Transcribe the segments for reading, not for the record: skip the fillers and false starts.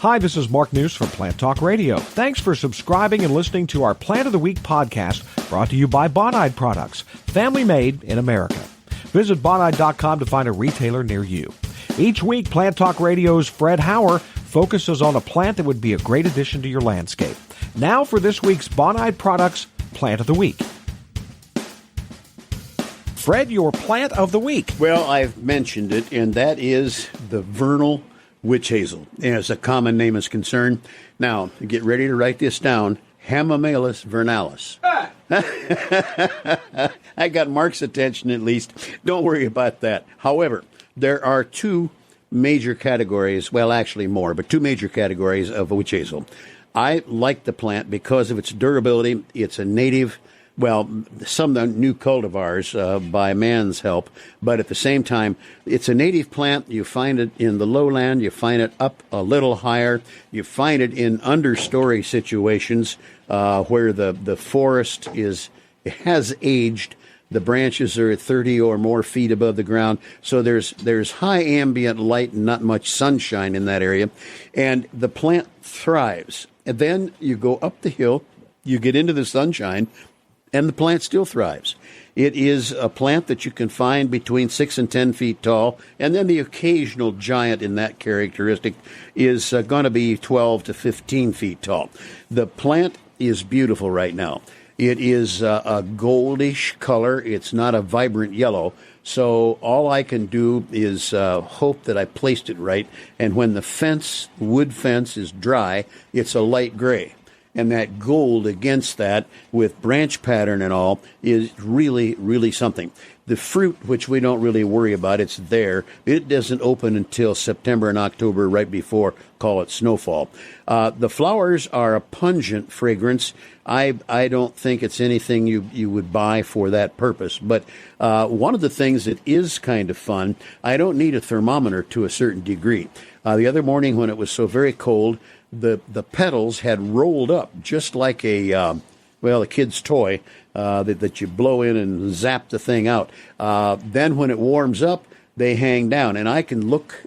Hi, this is Mark News from Plant Talk Radio. Thanks for subscribing and listening to our Plant of the Week podcast, brought to you by Bonide Products, family made in America. Visit Bonide.com to find a retailer near you. Each week, Plant Talk Radio's Fred Hauer focuses on a plant that would be a great addition to your landscape. Now for this week's Bonide Products Plant of the Week. Fred, your Plant of the Week. Well, I've mentioned it, and that is the Vernal witch hazel, as a common name is concerned. Now, get ready to write this down. Hamamelis vernalis. I got Mark's attention at least. Don't worry about that. However, there are two major categories, well, actually more, but two major categories of witch hazel. I like the plant because of its durability. It's a native, well, some of the new cultivars by man's help, but at the same time, it's a native plant. You find it in the lowland. You find it up a little higher. You find it in understory situations where the forest has aged. The branches are 30 or more feet above the ground, so there's high ambient light and not much sunshine in that area, and the plant thrives. And then you go up the hill, you get into the sunshine, and the plant still thrives. It is a plant that you can find between 6 and 10 feet tall, and then the occasional giant in that characteristic is going to be 12 to 15 feet tall. The plant is beautiful right now. It is a goldish color. It's not a vibrant yellow. So all I can do is hope that I placed it right. And when the wood fence is dry, it's a light gray. And that gold against that with branch pattern and all is really, really something. The fruit, which we don't really worry about, it's there. It doesn't open until September and October, right before, call it snowfall. The flowers are a pungent fragrance. I don't think it's anything you would buy for that purpose. But one of the things that is kind of fun, I don't need a thermometer to a certain degree. The other morning when it was so very cold, the petals had rolled up just like a kid's toy that you blow in and zap the thing out. Then when it warms up, they hang down. And I can look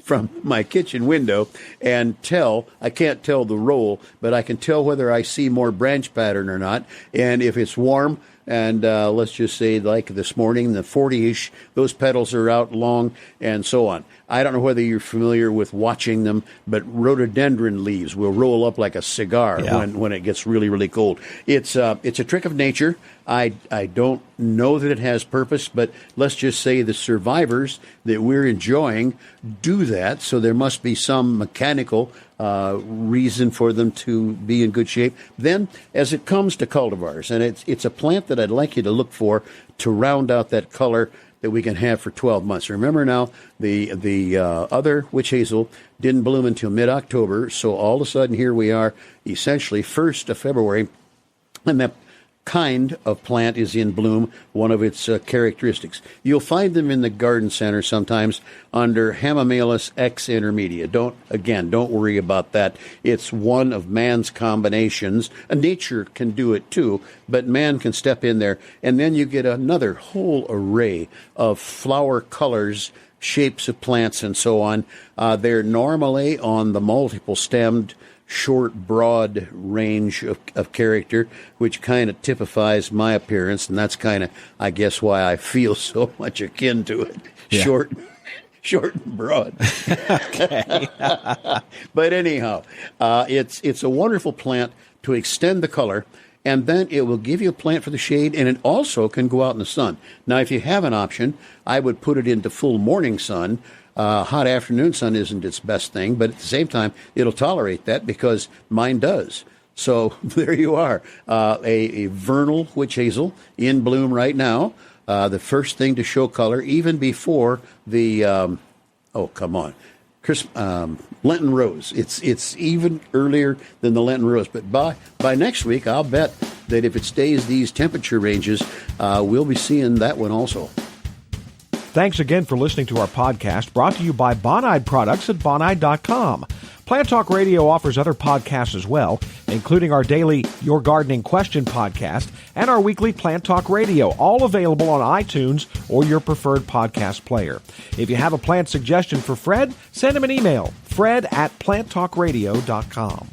from my kitchen window and tell, I can't tell the roll, but I can tell whether I see more branch pattern or not. And if it's warm, and let's just say like this morning, the 40-ish, those petals are out long and so on. I don't know whether you're familiar with watching them, but rhododendron leaves will roll up like a cigar when it gets really, really cold. It's a trick of nature. I don't know that it has purpose, but let's just say the survivors that we're enjoying do that, so there must be some mechanical reason for them to be in good shape. Then, as it comes to cultivars, and it's a plant that I'd like you to look for to round out that color that we can have for 12 months. Remember now, the other witch hazel didn't bloom until mid-October, so all of a sudden here we are, essentially 1st of February, and that kind of plant is in bloom, one of its characteristics. You'll find them in the garden center sometimes under Hamamelis X intermedia. Don't worry about that. It's one of man's combinations. Nature can do it too, but man can step in there, and then you get another whole array of flower colors, shapes of plants, and so on. They're normally on the multiple-stemmed short, broad range of character, which kind of typifies my appearance, and that's kind of, I guess, why I feel so much akin to it. Yeah. Short and broad. Okay. But anyhow, it's a wonderful plant to extend the color, and then it will give you a plant for the shade, and it also can go out in the sun. Now, if you have an option, I would put it into full morning sun. Hot afternoon sun isn't its best thing, but at the same time, it'll tolerate that because mine does. So there you are, a vernal witch hazel in bloom right now. The first thing to show color, even before the Lenten rose. It's even earlier than the Lenten rose. But by next week, I'll bet that if it stays these temperature ranges, we'll be seeing that one also. Thanks again for listening to our podcast, brought to you by Bonide Products at bonide.com. Plant Talk Radio offers other podcasts as well, including our daily Your Gardening Question podcast and our weekly Plant Talk Radio, all available on iTunes or your preferred podcast player. If you have a plant suggestion for Fred, send him an email, fred@planttalkradio.com.